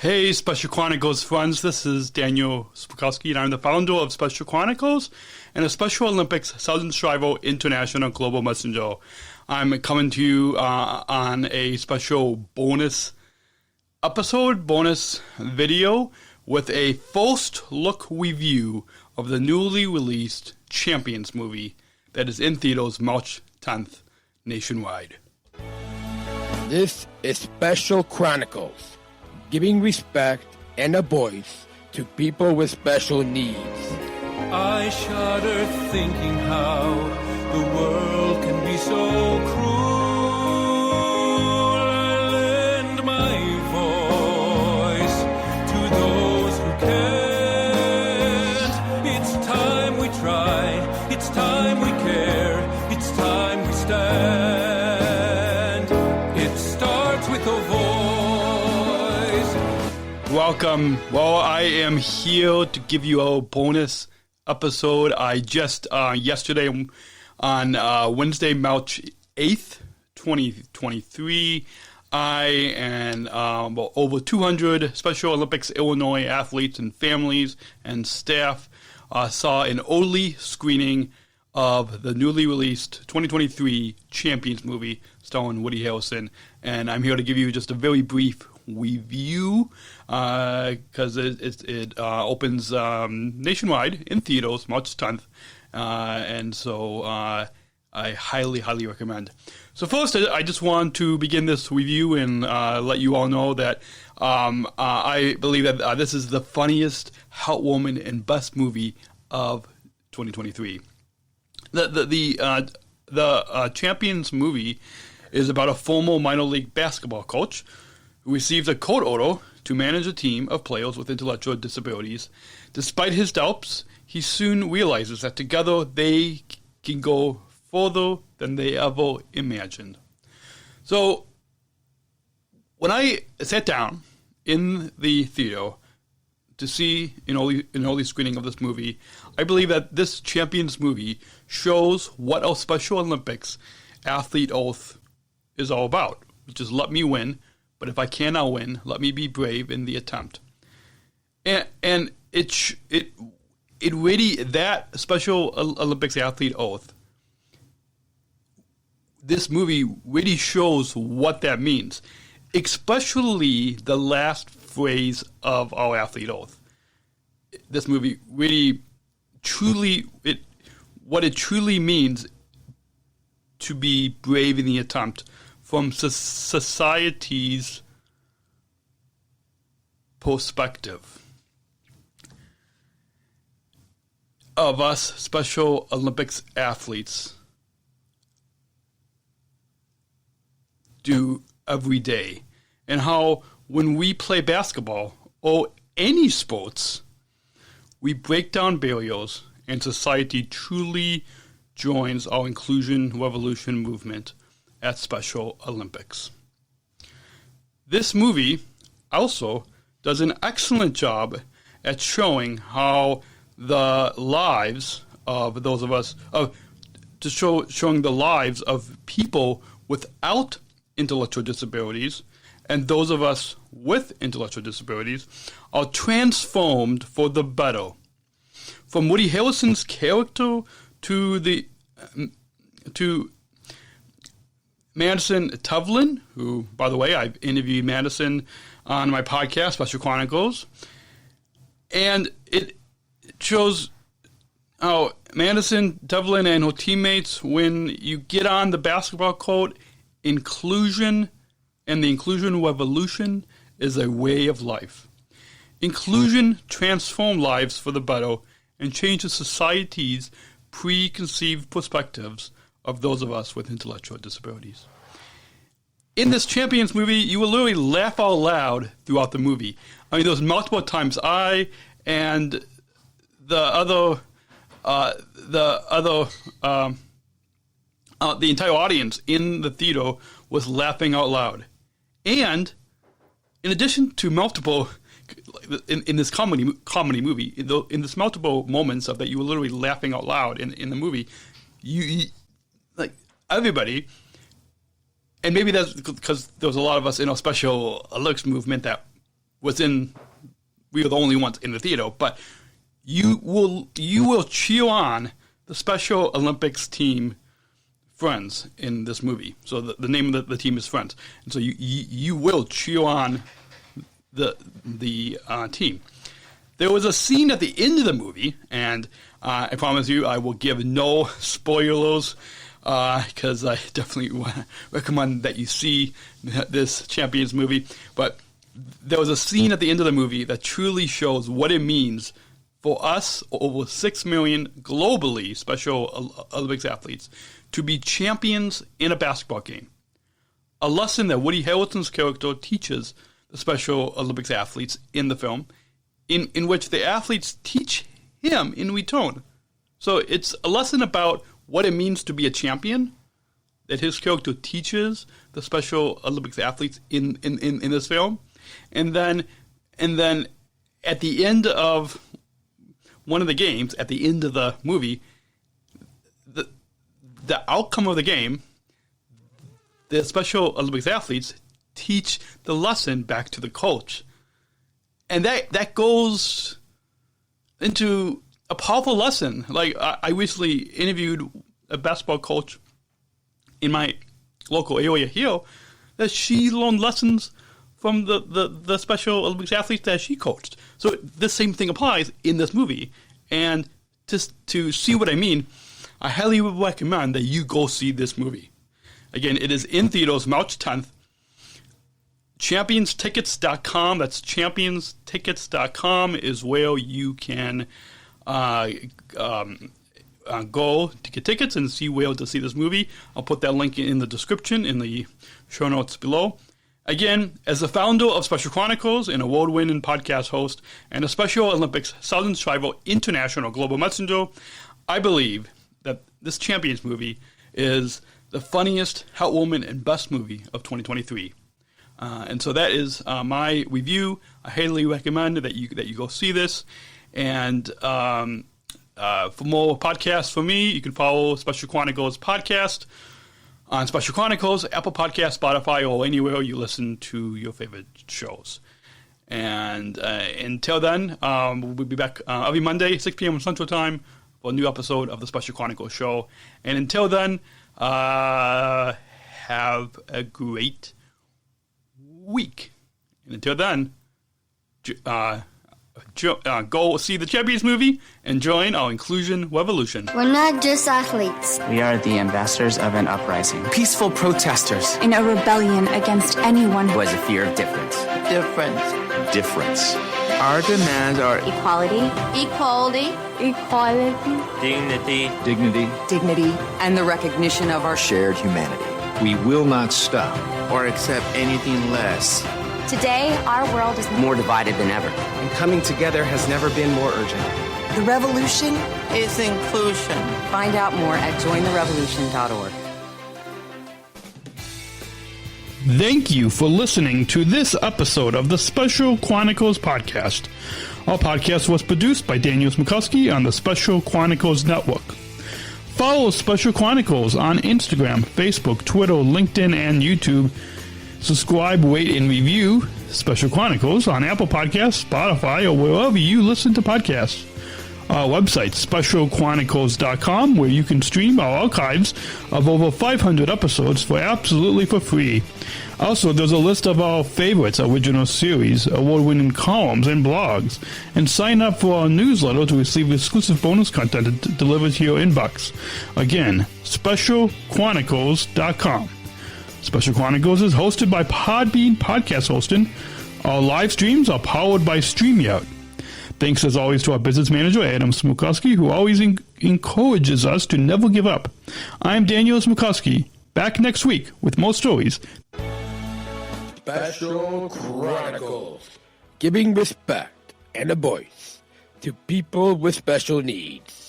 Hey, Special Chronicles friends, this is Daniel Smrokowski, and I'm the founder of Special Chronicles and the Special Olympics Sargent Shriver International Global Messenger. I'm coming to you on a special bonus video with a first look review of the newly released Champions movie that is in theaters March 10th nationwide. This is Special Chronicles, giving respect and a voice to people with special needs. I shudder thinking how the world can be so cruel. I lend my voice to those who can't. It's time we try, it's time we care, it's time we stand. It starts with a voice. Welcome. Well, I am here to give you a bonus episode. I just, yesterday on Wednesday, March 8th, 2023, I and over 200 Special Olympics Illinois athletes and families and staff saw an early screening of the newly released 2023 Champions movie starring Woody Harrelson. And I'm here to give you just a very brief review because it opens nationwide in theaters March 10th, and so I highly recommend. So first, I just want to begin this review and let you all know that I believe that this is the funniest, heartwarming, and best movie of 2023. The Champions movie is about a former minor league basketball coach who receives a court order to manage a team of players with intellectual disabilities. Despite his doubts, he soon realizes that together they can go further than they ever imagined. So, when I sat down in the theater to see an early screening of this movie, I believe that this Champions movie shows what our Special Olympics athlete oath is all about, which is let me win, but if I cannot win, let me be brave in the attempt. And it really, that Special Olympics athlete oath, this movie really shows what that means, especially the last phrase of our athlete oath. This movie really, truly, what it truly means to be brave in the attempt from society's perspective of us Special Olympics athletes do every day, and how when we play basketball or any sports, we break down barriers and society truly joins our inclusion revolution movement at Special Olympics. This movie also does an excellent job at showing how the lives of those of us, showing the lives of people without intellectual disabilities and those of us with intellectual disabilities are transformed for the better. From Woody Harrelson's character to Madison Tevlin, who, by the way, I've interviewed Madison on my podcast, Special Chronicles, and it shows how Madison Tevlin and her teammates, when you get on the basketball court, inclusion and the inclusion revolution is a way of life. Inclusion transforms lives for the better and changes society's preconceived perspectives of those of us with intellectual disabilities. In this Champions movie, you will literally laugh out loud throughout the movie. I mean, there's multiple times I and the entire audience in the theater was laughing out loud. And in addition to multiple, in this comedy movie, in this multiple moments of that you were literally laughing out loud in the movie, you like everybody, and maybe that's because there was a lot of us in our Special Olympics movement that we were the only ones in the theater, but you will cheer on the Special Olympics team Friends in this movie. So the name of the team is Friends, and so you will cheer on the team. There was a scene at the end of the movie, and I promise you I will give no spoilers because I definitely recommend that you see this Champions movie. But there was a scene at the end of the movie that truly shows what it means for us, over 6 million globally Special Olympics athletes, to be champions in a basketball game. A lesson that Woody Harrelson's character teaches the Special Olympics athletes in the film, in which the athletes teach him in return. So it's a lesson about what it means to be a champion that his character teaches the Special Olympics athletes in this film. And then at the end of one of the games, at the end of the movie, the outcome of the game, the Special Olympics athletes teach the lesson back to the coach. And that goes into a powerful lesson. Like, I recently interviewed a basketball coach in my local area here that she learned lessons from the Special Olympics athletes that she coached. So the same thing applies in this movie. And just to see what I mean, I highly recommend that you go see this movie. Again, it is in theaters March 10th. Championstickets.com, that's championstickets.com is where you can go to get tickets and see where to see this movie. I'll put that link in the description in the show notes below. Again, as the founder of Special Chronicles, an award-winning podcast host, and a Special Olympics Sargent Shriver International Global Messenger, I believe that this Champions movie is the funniest, heartwarming, and best movie of 2023. And so that is my review. I highly recommend that you go see this. And for more podcasts from me, you can follow Special Chronicles Podcast on Special Chronicles, Apple Podcasts, Spotify, or anywhere you listen to your favorite shows. And until then, we'll be back every Monday, 6 p.m. Central Time, for a new episode of the Special Chronicles Show. And until then, have a great week. And until then, go see the Champions movie and join our inclusion revolution. We're not just athletes. We are the ambassadors of an uprising. Peaceful protesters. In a rebellion against anyone who has a fear of difference. Difference. Our demands are equality, dignity, and the recognition of our shared humanity. we will not stop or accept anything less. Today, our world is more divided than ever. And coming together has never been more urgent. The revolution is inclusion. Find out more at jointherevolution.org. Thank you for listening to this episode of the Special Chronicles Podcast. Our podcast was produced by Daniel Smrokowski on the Special Chronicles Network. Follow Special Chronicles on Instagram, Facebook, Twitter, LinkedIn, and YouTube. Subscribe, rate, and review Special Chronicles on Apple Podcasts, Spotify, or wherever you listen to podcasts. Our website, specialchronicles.com, where you can stream our archives of over 500 episodes absolutely for free. Also, there's a list of our favorites, original series, award-winning columns, and blogs. And sign up for our newsletter to receive exclusive bonus content delivered to your inbox. Again, specialchronicles.com. Special Chronicles is hosted by Podbean Podcast Hosting. Our live streams are powered by StreamYard. Thanks as always to our business manager, Adam Smrokowski, who always encourages us to never give up. I'm Daniel Smrokowski, back next week with more stories. Special Chronicles, giving respect and a voice to people with special needs.